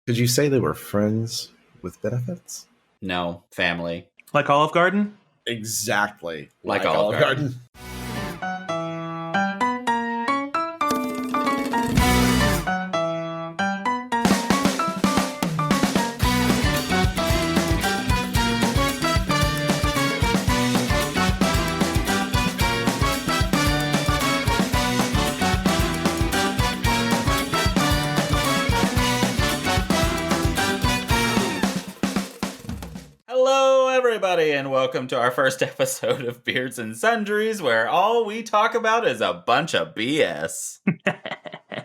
Did you say they were friends with benefits? No, family. Like Olive Garden? Exactly. Like Olive Garden. Everybody, and welcome to our first episode of Beards and Sundries, where all we talk about is a bunch of BS.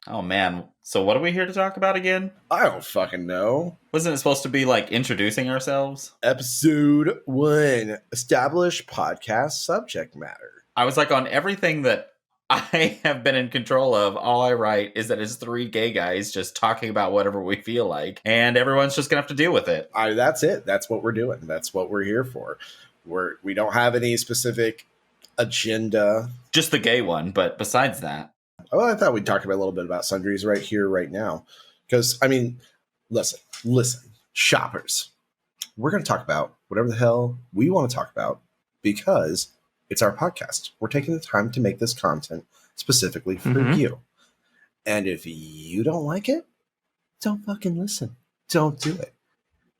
Oh man, so what are we here to talk about again? I don't fucking know. Wasn't it supposed to be like introducing ourselves? Episode 1, establish podcast subject matter. I was like, on everything that I have been in control of, all I write is that it's 3 gay guys just talking about whatever we feel like, and everyone's just gonna have to deal with it. That's it. That's what we're doing. That's what we're here for. We don't have any specific agenda. Just the gay one, but besides that. Well, I thought we'd talk about a little bit about sundries right here, right now. Because, I mean, listen, shoppers. We're going to talk about whatever the hell we want to talk about because it's our podcast. We're taking the time to make this content specifically for you. And if you don't like it, don't fucking listen. Don't do it.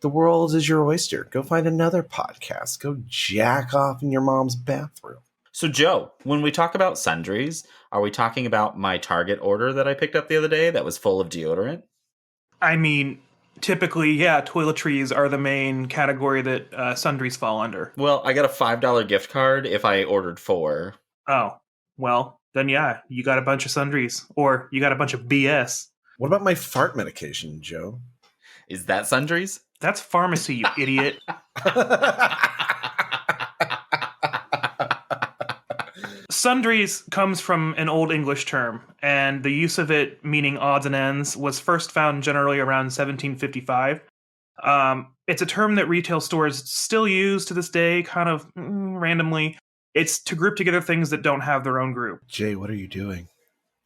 The world is your oyster. Go find another podcast. Go jack off in your mom's bathroom. So, Joe, when we talk about sundries, are we talking about my Target order that I picked up the other day that was full of deodorant? I mean, typically, yeah, toiletries are the main category that sundries fall under. Well, I got a $5 gift card if I ordered 4. Oh, well, then yeah, you got a bunch of sundries. Or you got a bunch of BS. What about my fart medication, Joe? Is that sundries? That's pharmacy, you idiot. Sundries comes from an Old English term, and the use of it meaning odds and ends was first found generally around 1755. It's a term that retail stores still use to this day, kind of randomly. It's to group together things that don't have their own group. Jay, what are you doing?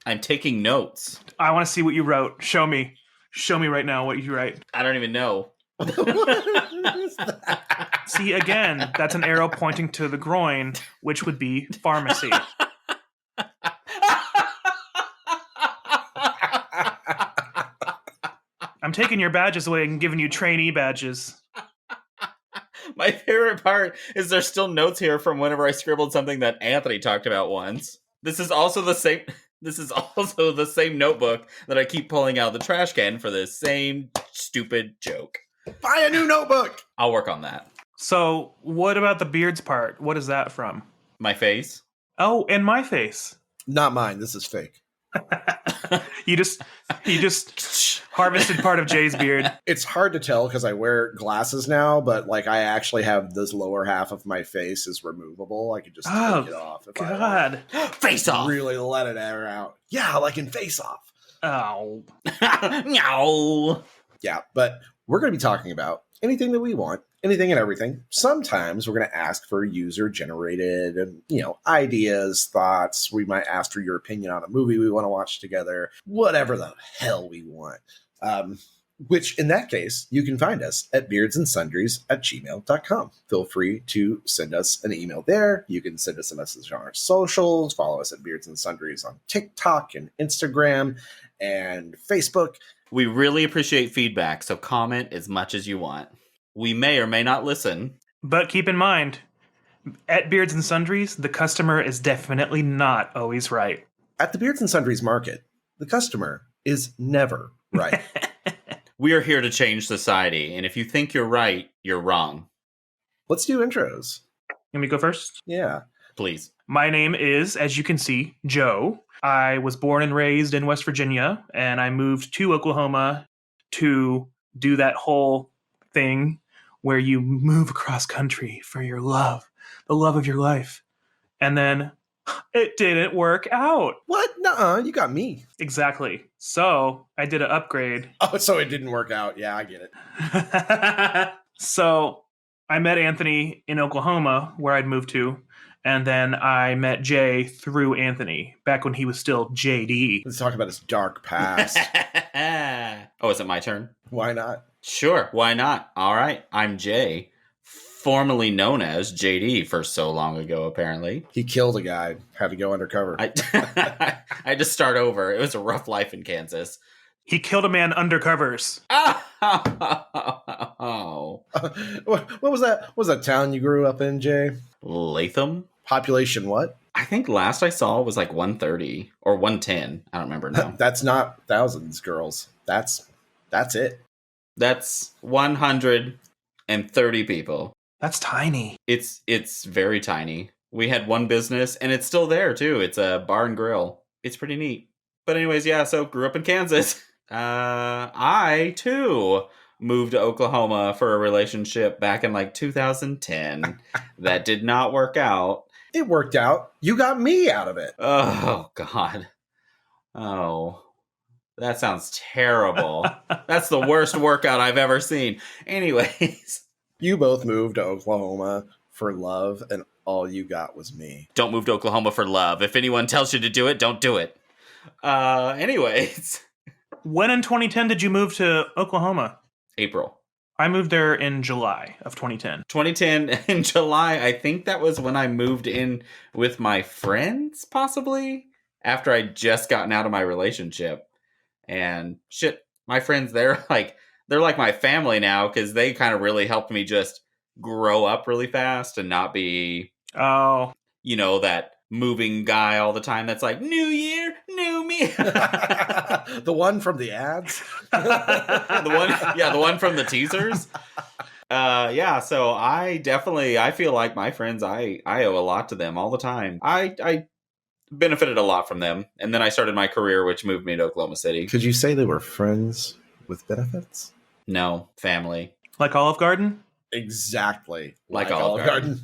I'm taking notes. I want to see what you wrote. Show me. Show me right now what you write. I don't even know. What is that? See, again, that's an arrow pointing to the groin, which would be pharmacy. I'm taking your badges away and giving you trainee badges. My favorite part is there's still notes here from whenever I scribbled something that Anthony talked about once. This is also the same notebook that I keep pulling out of the trash can for this same stupid joke. Buy a new notebook! I'll work on that. So, what about the beards part? What is that from? My face? Oh, and my face. Not mine. This is fake. You just harvested part of Jay's beard. It's hard to tell because I wear glasses now, but like I actually have this lower half of my face is removable. I could just take it off. If God. Face off! Really let it air out. Yeah, like in Face Off. Oh. No. Yeah, but we're going to be talking about anything that we want, anything and everything. Sometimes we're going to ask for user-generated, ideas, thoughts. We might ask for your opinion on a movie we want to watch together, whatever the hell we want. Which, in that case, you can find us at beardsandsundries@gmail.com. Feel free to send us an email there. You can send us a message on our socials. Follow us at Beards and Sundries on TikTok and Instagram and Facebook. We really appreciate feedback, so comment as much as you want. We may or may not listen. But keep in mind, at Beards and Sundries, the customer is definitely not always right. At the Beards and Sundries market, the customer is never right. We are here to change society, and if you think you're right, you're wrong. Let's do intros. Let me go first? Yeah. Please. My name is, as you can see, Joe. I was born and raised in West Virginia, and I moved to Oklahoma to do that whole thing where you move across country for your love, the love of your life. And then it didn't work out. What? Nuh-uh, you got me. Exactly. So I did an upgrade. Oh, so it didn't work out. Yeah, I get it. So I met Anthony in Oklahoma, where I'd moved to. And then I met Jay through Anthony, back when he was still JD. Let's talk about his dark past. Oh, is it my turn? Why not? Sure, why not? All right, I'm Jay, formerly known as JD for so long ago, apparently. He killed a guy, had to go undercover. I I had to start over. It was a rough life in Kansas. He killed a man undercovers. Oh. What was that? What was that town you grew up in, Jay? Latham? Population what? I think last I saw was like 130 or 110. I don't remember now. That's not thousands, girls. That's it. That's 130 people. That's tiny. It's very tiny. We had one business, and it's still there, too. It's a bar and grill. It's pretty neat. But anyways, yeah, so grew up in Kansas. I, too, moved to Oklahoma for a relationship back in, like, 2010. That did not work out. It worked out. You got me out of it. Oh, God. Oh, that sounds terrible. That's the worst workout I've ever seen. Anyways. You both moved to Oklahoma for love, and all you got was me. Don't move to Oklahoma for love. If anyone tells you to do it, don't do it. Anyways. When in 2010 did you move to Oklahoma? April. I moved there in July of 2010. 2010 in July, I think that was when I moved in with my friends, possibly, after I'd just gotten out of my relationship. And shit, my friends, they're like my family now, because they kind of really helped me just grow up really fast and not be, that moving guy all the time that's like, new year, new me. The one from the ads? the one from the teasers. So I feel like my friends, I owe a lot to them all the time. I benefited a lot from them, and then I started my career, which moved me to Oklahoma City. Could you say they were friends with benefits? No, family. Like Olive Garden? Exactly. Like Olive Garden.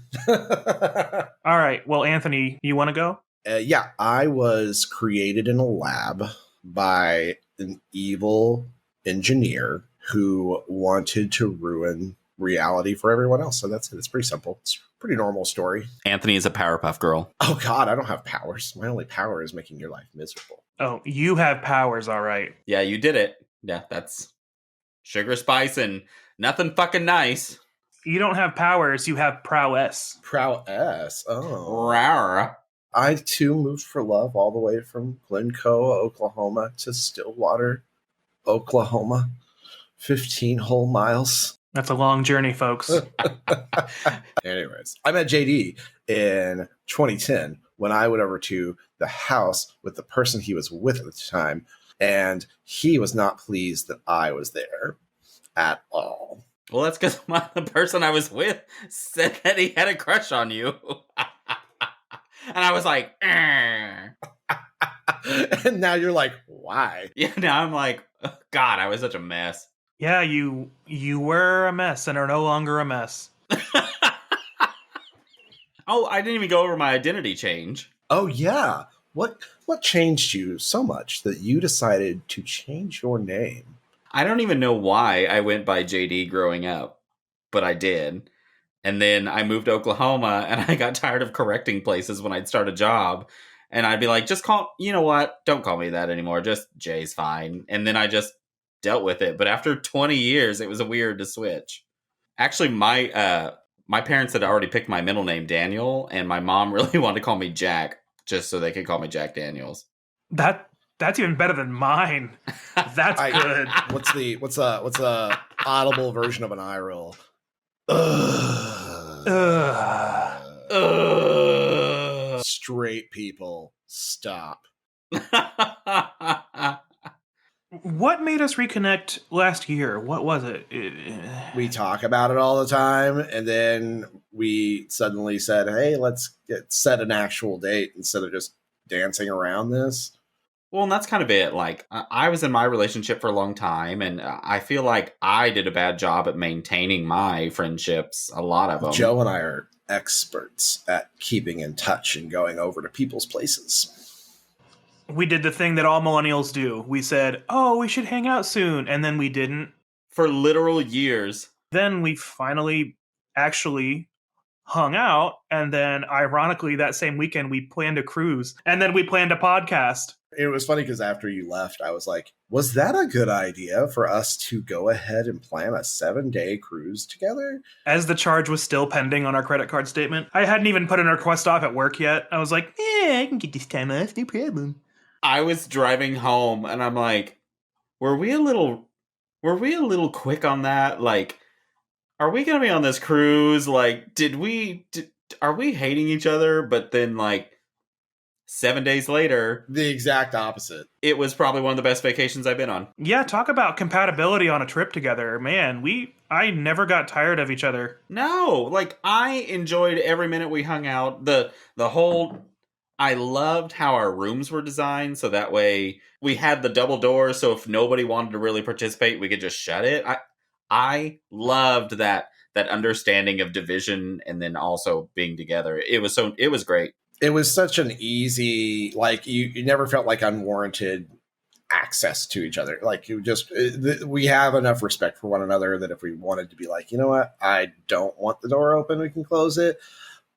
All right. Well, Anthony, you want to go? Yeah, I was created in a lab by an evil engineer who wanted to ruin reality for everyone else. So that's it. It's pretty simple. It's a pretty normal story. Anthony is a Powerpuff Girl. Oh, God, I don't have powers. My only power is making your life miserable. Oh, you have powers, all right. Yeah, you did it. Yeah, that's sugar, spice, and nothing fucking nice. You don't have powers, you have prowess. Prowess? Oh. Rawr. I, too, moved for love all the way from Glencoe, Oklahoma to Stillwater, Oklahoma. 15 whole miles. That's a long journey, folks. Anyways, I met JD in 2010 when I went over to the house with the person he was with at the time, and he was not pleased that I was there at all. Well, that's because the person I was with said that he had a crush on you. And I was like, And now you're like, why? Yeah, now I'm like, oh, God, I was such a mess. Yeah, you were a mess and are no longer a mess. Oh, I didn't even go over my identity change. Oh, yeah. What changed you so much that you decided to change your name? I don't even know why I went by JD growing up, but I did. And then I moved to Oklahoma, and I got tired of correcting places when I'd start a job. And I'd be like, you know what? Don't call me that anymore. Just Jay's fine. And then I just dealt with it. But after 20 years, it was weird to switch. Actually, my parents had already picked my middle name, Daniel, and my mom really wanted to call me Jack, just so they could call me Jack Daniels. That's even better than mine. That's good. What's the audible version of an eye roll? Straight people, stop. What made us reconnect last year? What was it? We talk about it all the time, and then we suddenly said, hey, let's set an actual date instead of just dancing around this. Well, and that's kind of it. Like, I was in my relationship for a long time, and I feel like I did a bad job at maintaining my friendships, a lot of them. Joe and I are experts at keeping in touch and going over to people's places. We did the thing that all millennials do. We said, oh, we should hang out soon, and then we didn't. For literal years. Then we finally actually hung out, and then ironically that same weekend we planned a cruise, and then we planned a podcast. It was funny because after you left, I was like, was that a good idea for us to go ahead and plan a 7-day cruise together? As the charge was still pending on our credit card statement, I hadn't even put in a request off at work yet. I was like, I can get this time off, no problem. I was driving home and I'm like, were we a little quick on that? Like, are we gonna be on this cruise? Like, are we hating each other? But then, like, 7 days later, The exact opposite. it was probably one of the best vacations I've been on. Yeah, talk about compatibility on a trip together. Man, I never got tired of each other. No, like, I enjoyed every minute we hung out. The whole, I loved how our rooms were designed, so that way we had the double doors, so if nobody wanted to really participate, we could just shut it. I loved that understanding of division and then also being together. It was great. It was such an easy, like, you never felt like unwarranted access to each other. Like, you just, we have enough respect for one another that if we wanted to be like, you know what, I don't want the door open, we can close it.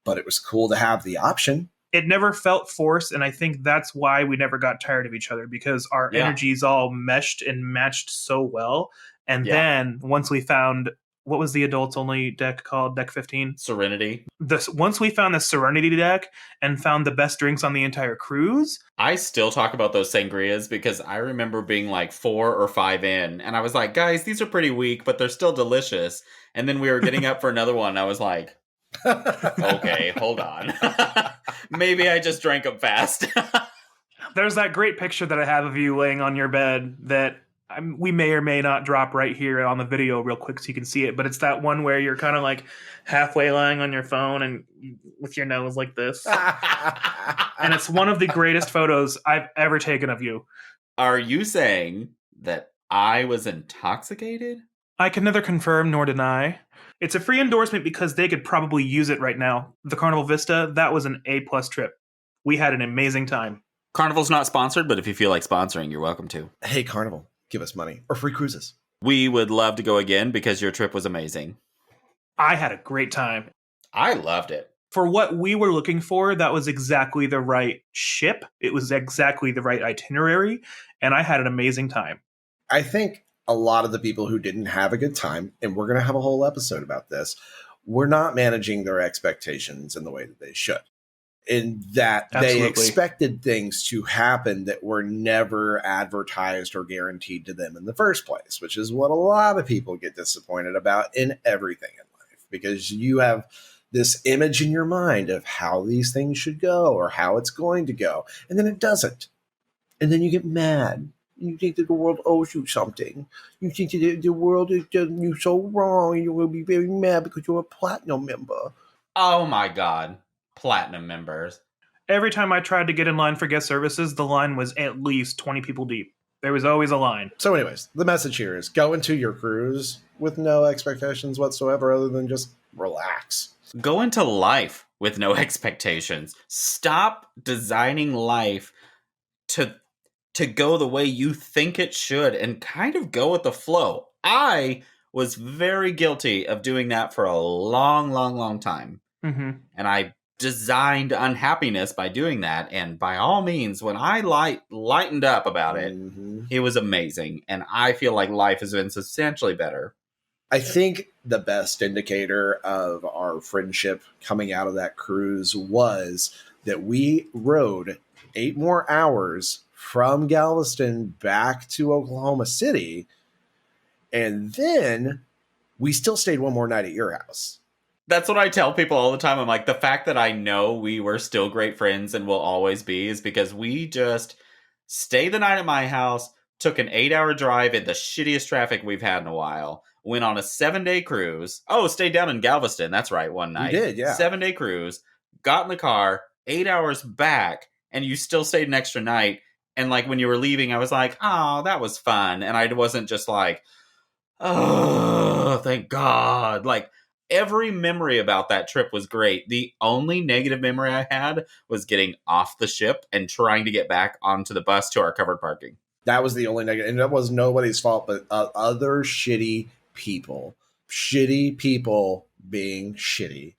But it was cool to have the option. It never felt forced, and I think that's why we never got tired of each other, because our energies all meshed and matched so well. And then once we found, what was the adults only deck called? Deck 15? Serenity. Once we found the Serenity deck and found the best drinks on the entire cruise. I still talk about those sangrias because I remember being like 4 or 5 in, and I was like, guys, these are pretty weak, but they're still delicious. And then we were getting up for another one, and I was like, okay, hold on. Maybe I just drank them fast. There's that great picture that I have of you laying on your bed that we may or may not drop right here on the video real quick so you can see it. But it's that one where you're kind of like halfway lying on your phone and with your nose like this. And it's one of the greatest photos I've ever taken of you. Are you saying that I was intoxicated? I can neither confirm nor deny. It's a free endorsement because they could probably use it right now. The Carnival Vista, that was an A+ trip. We had an amazing time. Carnival's not sponsored, but if you feel like sponsoring, you're welcome to. Hey, Carnival, give us money or free cruises. We would love to go again because your trip was amazing. I had a great time. I loved it. For what we were looking for, that was exactly the right ship. It was exactly the right itinerary, and I had an amazing time. I think a lot of the people who didn't have a good time, and we're going to have a whole episode about this, were not managing their expectations in the way that they should. In that they expected things to happen that were never advertised or guaranteed to them in the first place, which is what a lot of people get disappointed about in everything in life, because you have this image in your mind of how these things should go or how it's going to go, and then it doesn't. And then you get mad. You think that the world owes you something. You think that the world is doing you so wrong, and you will be very mad because you're a platinum member. Oh my God. Platinum members. Every time I tried to get in line for guest services, the line was at least 20 people deep. There was always a line. So anyways, the message here is go into your cruise with no expectations whatsoever other than just relax. Go into life with no expectations. Stop designing life to go the way you think it should and kind of go with the flow. I was very guilty of doing that for a long, long, long time. Mm-hmm. And I designed unhappiness by doing that. And by all means, when I lightened up about it, it was amazing. And I feel like life has been substantially better. I think the best indicator of our friendship coming out of that cruise was that we rode 8 more hours from Galveston back to Oklahoma City. And then we still stayed 1 more night at your house. That's what I tell people all the time. I'm like, the fact that I know we were still great friends and will always be is because we just stayed the night at my house, took an 8-hour drive in the shittiest traffic we've had in a while, went on a 7-day cruise. Oh, stayed down in Galveston. That's right, one night. You did, yeah. 7-day cruise, got in the car, 8 hours back, and you still stayed an extra night. And like when you were leaving, I was like, oh, that was fun. And I wasn't just like, oh, thank God. Like, every memory about that trip was great. The only negative memory I had was getting off the ship and trying to get back onto the bus to our covered parking. That was the only negative. And that was nobody's fault but other shitty people. Shitty people being shitty.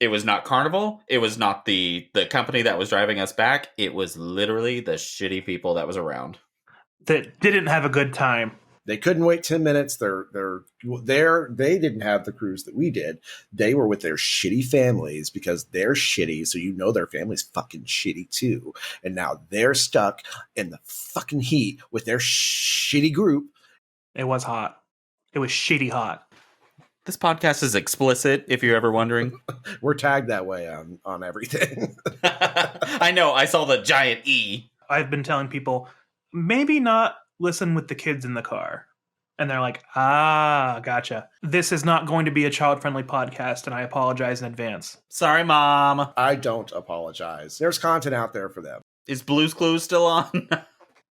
It was not Carnival. It was not the company that was driving us back. It was literally the shitty people that was around. That didn't have a good time. They couldn't wait 10 minutes. They didn't have the cruise that we did. They were with their shitty families because they're shitty. So you know their family's fucking shitty too. And now they're stuck in the fucking heat with their shitty group. It was hot. It was shitty hot. This podcast is explicit, if you're ever wondering. We're tagged that way on everything. I know. I saw the giant E. I've been telling people, maybe not listen with the kids in the car. And they're like, gotcha. This is not going to be a child-friendly podcast, and I apologize in advance. Sorry, Mom. I don't apologize. There's content out there for them. Is Blue's Clues still on?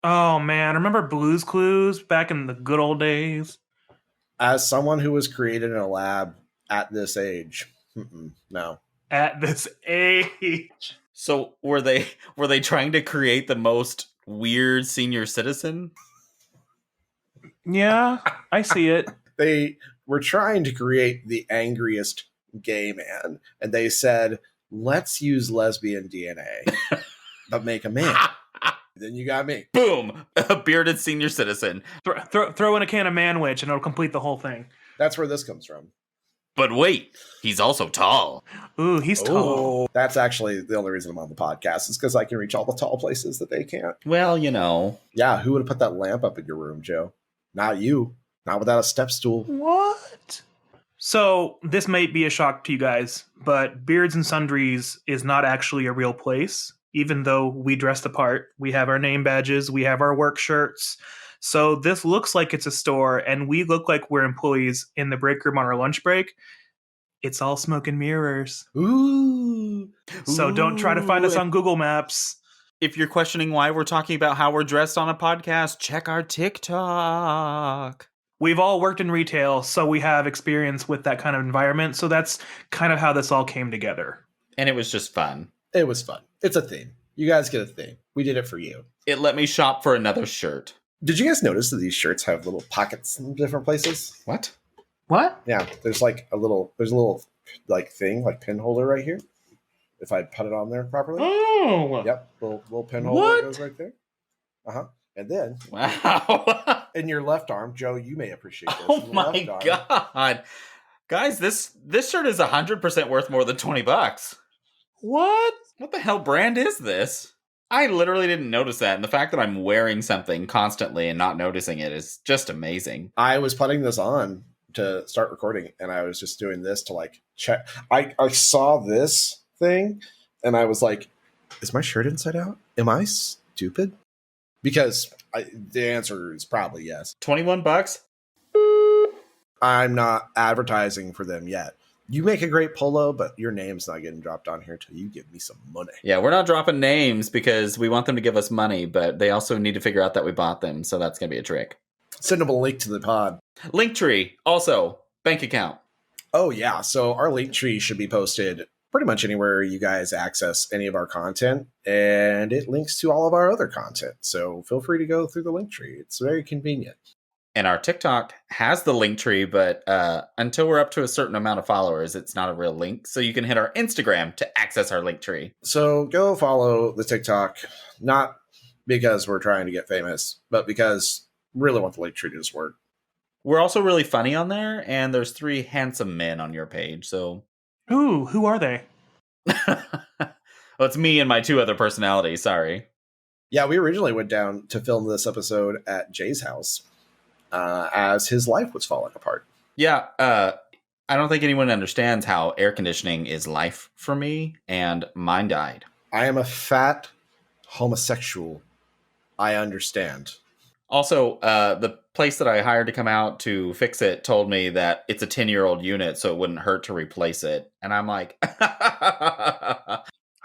Oh, man. Remember Blue's Clues back in the good old days? As someone who was created in a lab at this age, no. At this age. So were they trying to create the most weird senior citizen? Yeah, I see it. They were trying to create the angriest gay man, and they said, let's use lesbian DNA, but make a man. Then you got me. Boom! A bearded senior citizen. Throw in a can of manwich and it'll complete the whole thing. That's where this comes from. But wait, he's also tall. Ooh, he's tall. That's actually the only reason I'm on the podcast is because I can reach all the tall places that they can't. Well, you know. Yeah, who would have put that lamp up in your room, Joe? Not you. Not without a step stool. What? So, this may be a shock to you guys, but Beards and Sundries is not actually a real place. Even though we dress the part, we have our name badges, we have our work shirts. So this looks like it's a store, and we look like we're employees in the break room on our lunch break. It's all smoke and mirrors. Ooh. So don't try to find us on Google Maps. If you're questioning why we're talking about how we're dressed on a podcast, check our TikTok. We've all worked in retail, so we have experience with that kind of environment. So that's kind of how this all came together. And it was just fun. It was fun. It's a theme. You guys get a theme. We did it for you. It let me shop for another shirt. Did you guys notice that these shirts have little pockets in different places? What? What? Yeah, there's a little like thing, like pin holder right here. If I put it on there properly. Oh. Yep, little pin holder What? goes right there. And then Wow. in your left arm, Joe, you may appreciate this. Oh In your my left arm- god. Guys, this shirt is 100% worth more than $20. What? What the hell brand is this? I literally didn't notice that, and the fact that I'm wearing something constantly and not noticing it is just amazing. I was putting this on to start recording, and I was just doing this to like check. I saw this thing, and I was like, "Is my shirt inside out? Am I stupid?" Because the answer is probably yes. $21? I'm not advertising for them yet. You make a great polo, but your name's not getting dropped on here until you give me some money. Yeah, we're not dropping names because we want them to give us money, but they also need to figure out that we bought them, so that's going to be a trick. Send them a link to the pod. Linktree, also, bank account. Oh, yeah. So our link tree should be posted pretty much anywhere you guys access any of our content, and it links to all of our other content. So feel free to go through the link tree. It's very convenient. And our TikTok has the link tree, but until we're up to a certain amount of followers, it's not a real link. So you can hit our Instagram to access our link tree. So go follow the TikTok, not because we're trying to get famous, but because we really want the link tree to just work. We're also really funny on there, and there's 3 handsome men on your page, so... Ooh, who are they? Well, it's me and my 2 other personalities, sorry. Yeah, we originally went down to film this episode at Jay's house as his life was falling apart. Yeah, I don't think anyone understands how air conditioning is life for me, and mine died. I am a fat homosexual. I understand. Also, the place that I hired to come out to fix it told me that it's a 10-year-old unit, so it wouldn't hurt to replace it. And I'm like... I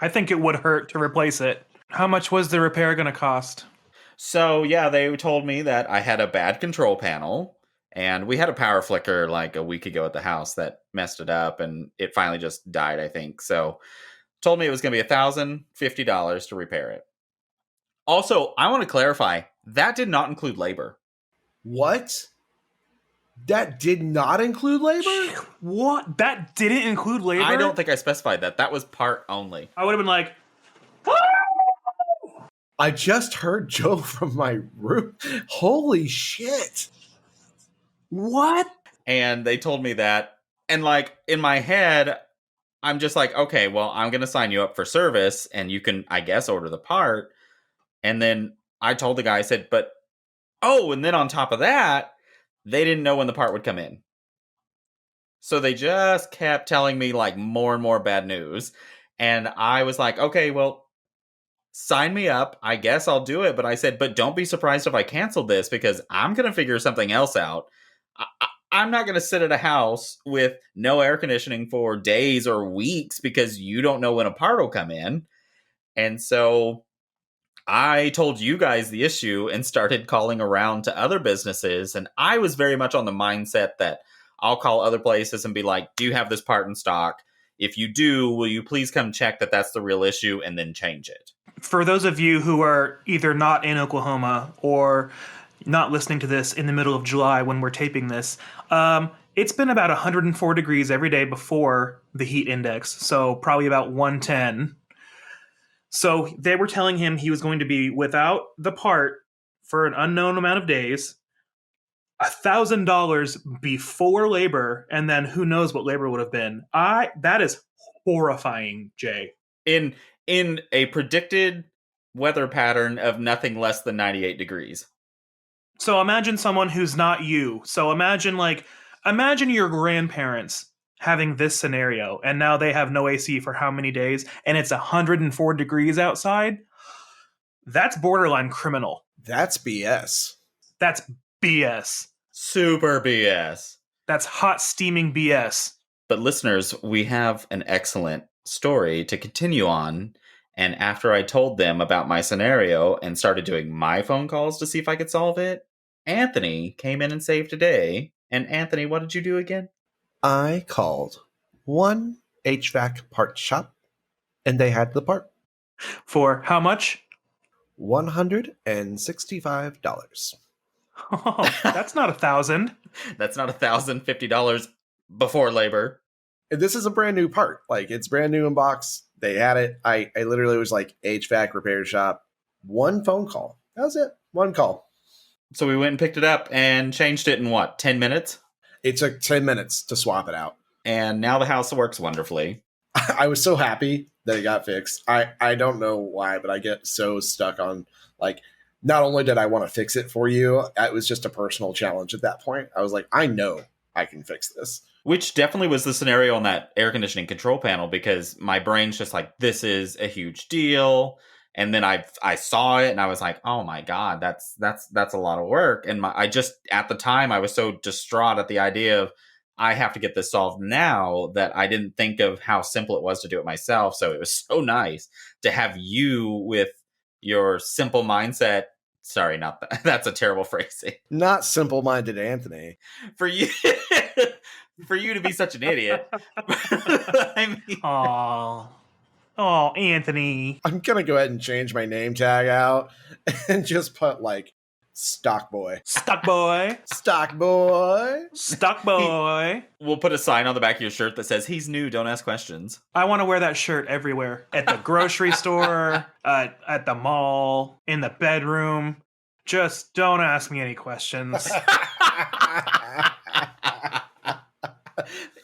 think it would hurt to replace it. How much was the repair going to cost? So, yeah, they told me that I had a bad control panel, and we had a power flicker like a week ago at the house that messed it up, and it finally just died, I think. So, told me it was going to be $1,050 to repair it. Also, I want to clarify, that did not include labor. What? That did not include labor? What? That didn't include labor? I don't think I specified that. That was part only. I would have been like, I just heard Joe from my room. Holy shit. what? And they told me that. And like in my head, I'm just like, okay, well, I'm going to sign you up for service and you can, I guess, order the part. And then I told the guy, I said, but, oh, and then on top of that, they didn't know when the part would come in. So they just kept telling me like more and more bad news. And I was like, okay, well, sign me up. I guess I'll do it. But I said, but don't be surprised if I cancel this because I'm going to figure something else out. I'm not going to sit at a house with no air conditioning for days or weeks because you don't know when a part will come in. And so I told you guys the issue and started calling around to other businesses. And I was very much on the mindset that I'll call other places and be like, do you have this part in stock? If you do, will you please come check that that's the real issue and then change it? For those of you who are either not in Oklahoma or not listening to this in the middle of July when we're taping this, it's been about 104 degrees every day before the heat index, so probably about 110. So they were telling him he was going to be without the part for an unknown amount of days, $1,000 before labor, and then who knows what labor would have been. That is horrifying, Jay. In a predicted weather pattern of nothing less than 98 degrees. So imagine someone who's not you. So imagine your grandparents having this scenario, and now they have no AC for how many days, and it's 104 degrees outside. That's borderline criminal. That's BS. That's BS. Super BS. That's hot steaming BS. But listeners, we have an excellent story to continue on. And after I told them about my scenario and started doing my phone calls to see if I could solve it, Anthony came in and saved the day. And Anthony, what did you do again? I called one HVAC part shop, and they had the part. For how much? $165. Oh, that's not 1,000. That's not $1,050 before labor. And this is a brand new part. Like, it's brand new in box. They had it. I literally was like, HVAC repair shop. One phone call. That was it. One call. So we went and picked it up and changed it in what, 10 minutes? It took 10 minutes to swap it out. And now the house works wonderfully. I was so happy that it got fixed. I don't know why, but I get so stuck on, like, not only did I want to fix it for you, it was just a personal challenge at that point. I was like, I know I can fix this. Which definitely was the scenario on that air conditioning control panel because my brain's just like, this is a huge deal. And then I saw it and I was like, oh my God, that's a lot of work. And I just, at the time, I was so distraught at the idea of I have to get this solved now that I didn't think of how simple it was to do it myself. So it was so nice to have you with your simple mindset. Sorry, not that. That's a terrible phrasing. Not simple-minded Anthony. For you to be such an idiot. I mean, Oh, Anthony. I'm going to go ahead and change my name tag out and just put, like, Stock Boy. Stock boy. Stock Boy. Stock boy. we'll put a sign on the back of your shirt that says, he's new, don't ask questions. I want to wear that shirt everywhere. At the grocery store, at the mall, in the bedroom. Just don't ask me any questions.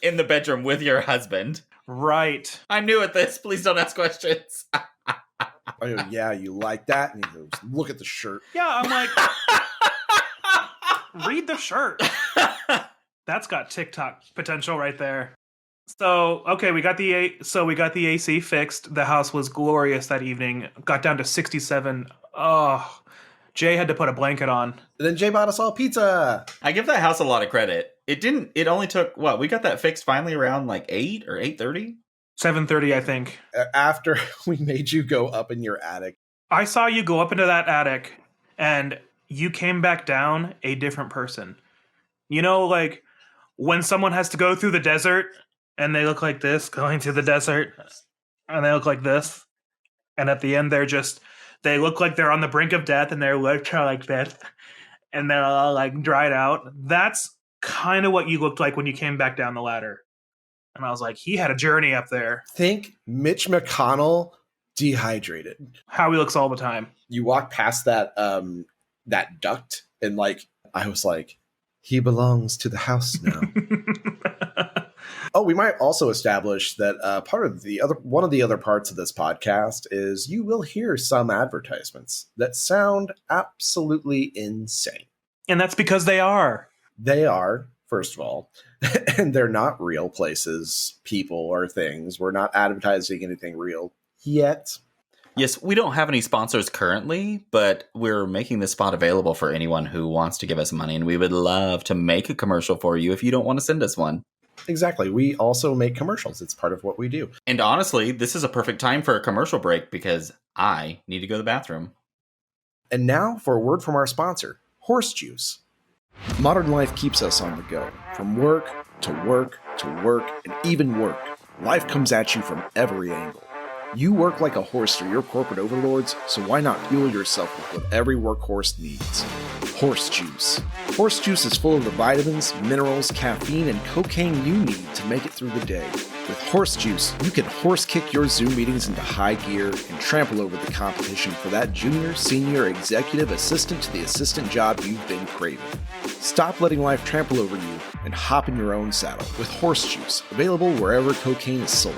In the bedroom with your husband. Right. I'm new at this. Please don't ask questions. I go, yeah, you like that? And he goes, look at the shirt. Yeah, I'm like, read the shirt. That's got TikTok potential right there. So, okay, we got the AC fixed. The house was glorious that evening. Got down to 67. Oh, Jay had to put a blanket on. And then Jay bought us all pizza. I give that house a lot of credit. It only took, we got that fixed finally around like 8 or 8:30? 7:30, I think. After we made you go up in your attic. I saw you go up into that attic, and you came back down a different person. You know, like, when someone has to go through the desert, and they look like this, going through the desert, and they look like this, and at the end they look like they're on the brink of death, and their lips are like this, and they're all, like, dried out. That's kind of what you looked like when you came back down the ladder. And I was like, he had a journey up there. Think Mitch McConnell dehydrated. How he looks all the time. You walk past that duct, and like I was like, he belongs to the house now. Oh, we might also establish that one of the other parts of this podcast is you will hear some advertisements that sound absolutely insane. And that's because they are. They are, first of all, and they're not real places, people, or things. We're not advertising anything real yet. Yes, we don't have any sponsors currently, but we're making this spot available for anyone who wants to give us money, and we would love to make a commercial for you if you don't want to send us one. Exactly. We also make commercials. It's part of what we do. And honestly, this is a perfect time for a commercial break because I need to go to the bathroom. And now for a word from our sponsor, Horse Juice. Modern life keeps us on the go. From work to work to work and even work. Life comes at you from every angle. You work like a horse for your corporate overlords, so why not fuel yourself with what every workhorse needs? Horse Juice. Horse Juice is full of the vitamins, minerals, caffeine, and cocaine you need to make it through the day. With Horse Juice, you can horse kick your Zoom meetings into high gear and trample over the competition for that junior, senior, executive assistant to the assistant job you've been craving. Stop letting life trample over you and hop in your own saddle with Horse Juice, available wherever cocaine is sold.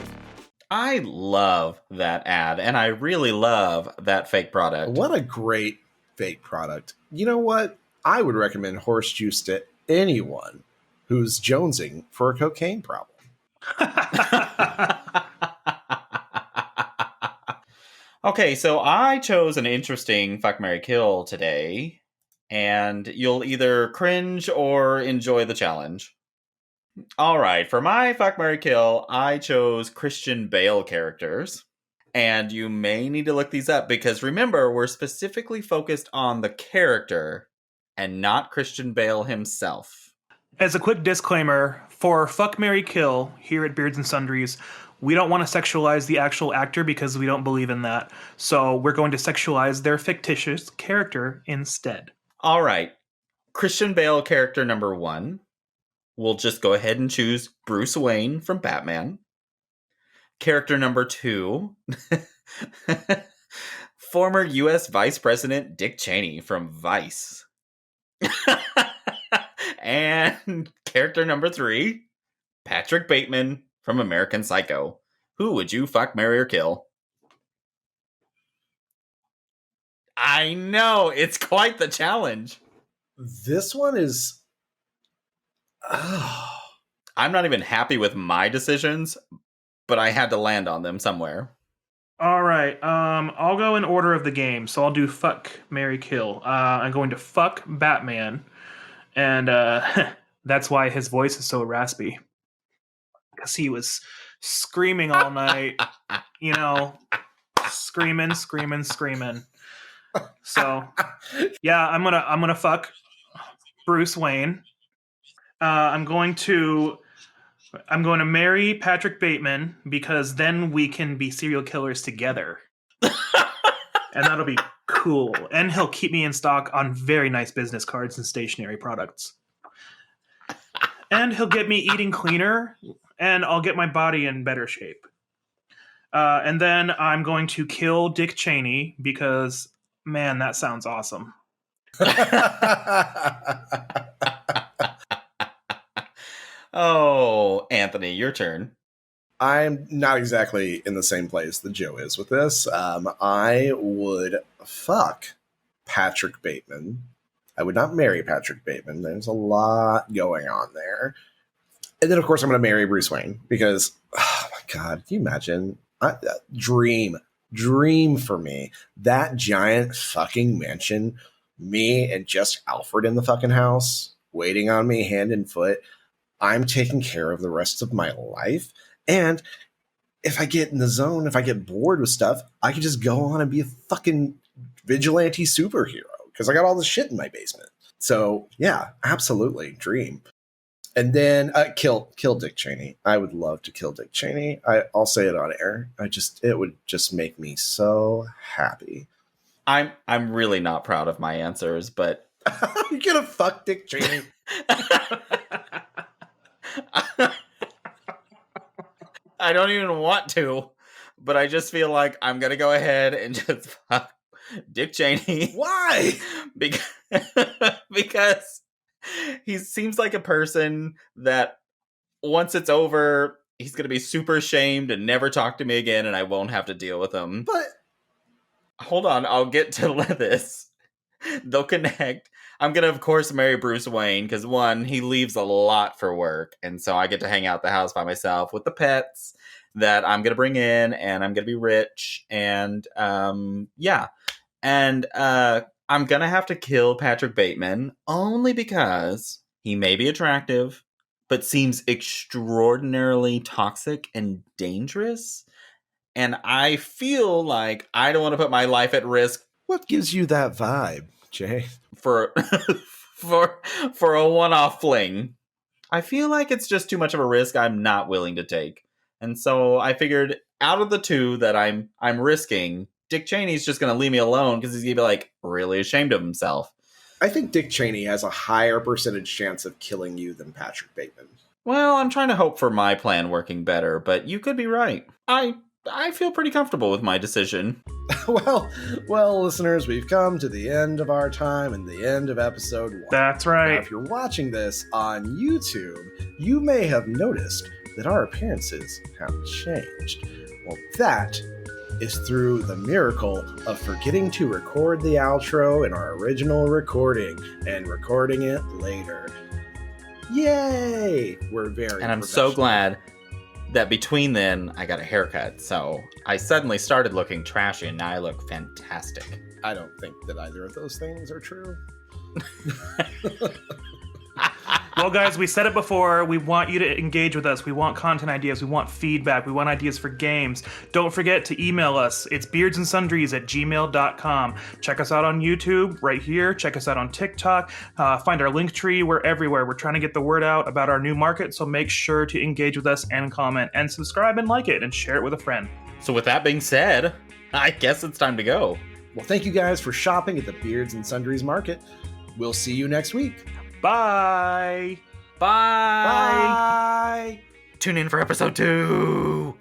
I love that ad, and I really love that fake product. What a great fake product. You know what? I would recommend Horse Juice to anyone who's jonesing for a cocaine problem. Okay, so I chose an interesting Fuck, Marry, Kill today, and you'll either cringe or enjoy the challenge. All right, for my Fuck, Marry, Kill, I chose Christian Bale characters. And you may need to look these up because remember, we're specifically focused on the character and not Christian Bale himself. As a quick disclaimer, for Fuck, Marry, Kill here at Beards and Sundries, we don't want to sexualize the actual actor because we don't believe in that. So we're going to sexualize their fictitious character instead. All right, Christian Bale character number 1. We'll just go ahead and choose Bruce Wayne from Batman. Character number 2, former U.S. Vice President Dick Cheney from Vice. And character number 3, Patrick Bateman from American Psycho. Who would you fuck, marry, or kill? I know, it's quite the challenge. This one is... Oh. I'm not even happy with my decisions, but I had to land on them somewhere. All right, I'll go in order of the game. So I'll do Fuck, Marry, Kill. I'm going to fuck Batman, and that's why his voice is so raspy. Because he was screaming all night, you know, screaming. So, yeah, I'm gonna fuck Bruce Wayne. I'm going to marry Patrick Bateman because then we can be serial killers together. And that'll be cool. And he'll keep me in stock on very nice business cards and stationery products. And he'll get me eating cleaner, and I'll get my body in better shape. And then I'm going to kill Dick Cheney because, man, that sounds awesome. Oh, Anthony, your turn. I'm not exactly in the same place that Joe is with this. I would fuck Patrick Bateman. I would not marry Patrick Bateman. There's a lot going on there. And then, of course, I'm going to marry Bruce Wayne because, oh my God, can you imagine? Dream for me. That giant fucking mansion, me and just Alfred in the fucking house, waiting on me hand and foot. I'm taking care of the rest of my life. And if I get in the zone, if I get bored with stuff, I can just go on and be a fucking vigilante superhero because I got all this shit in my basement. So, yeah, absolutely. Dream. And then kill Dick Cheney. I would love to kill Dick Cheney. I'll say it on air. It would just make me so happy. I'm really not proud of my answers, but You're gonna fuck Dick Cheney. I don't even want to, but I just feel like I'm gonna go ahead and just fuck Dick Cheney. Why? Because he seems like a person that once it's over, he's gonna be super ashamed and never talk to me again, and I won't have to deal with him. But hold on, I'll get to this. They'll connect. I'm gonna, of course, marry Bruce Wayne because one, he leaves a lot for work, and so I get to hang out the house by myself with the pets that I'm gonna bring in, and I'm gonna be rich, and yeah, and I'm gonna have to kill Patrick Bateman only because he may be attractive, but seems extraordinarily toxic and dangerous, and I feel like I don't want to put my life at risk. what gives you that vibe, Jay? For for a one-off fling. I feel like it's just too much of a risk I'm not willing to take. And so I figured out of the two that I'm risking, Dick Cheney's just going to leave me alone because he's going to be like really ashamed of himself. I think Dick Cheney has a higher percentage chance of killing you than Patrick Bateman. Well, I'm trying to hope for my plan working better, but you could be right. I feel pretty comfortable with my decision. well, listeners, we've come to the end of our time and the end of episode 1. That's right. Now, if you're watching this on YouTube, you may have noticed that our appearances have changed. Well, that is through the miracle of forgetting to record the outro in our original recording and recording it later. Yay! We're very And I'm so glad that between then, I got a haircut, so I suddenly started looking trashy, and now I look fantastic. I don't think that either of those things are true. Well, guys, we said it before. We want you to engage with us. We want content ideas. We want feedback. We want ideas for games. Don't forget to email us. It's beardsandsundries@gmail.com. Check us out on YouTube right here. Check us out on TikTok. Find our link tree. We're everywhere. We're trying to get the word out about our new market, so make sure to engage with us and comment and subscribe and like it and share it with a friend. So with that being said, I guess it's time to go. Well, thank you guys for shopping at the Beards and Sundries Market. We'll see you next week. Bye. Bye. Bye. Tune in for episode 2.